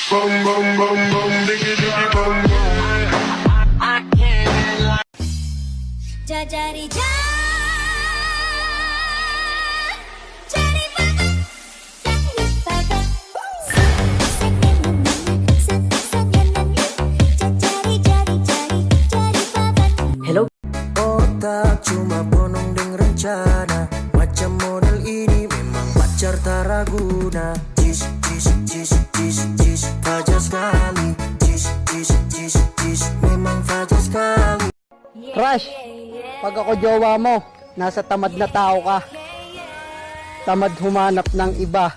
Bum bum bum bum, diggy diggy bum bum. I can't lie. Jajari ja, jari papa, jari papa. Hello? Otak cuma bonong deng rencana. Macam model ini memang pacar tak raguna. Jis, jis, jis, jis, jis, fajar sekali. Jis, jis, jis, jis, memang fajar sekali. Crush, pag ako jowa mo, nasa tamad na tao ka. Tamad humanap ng iba.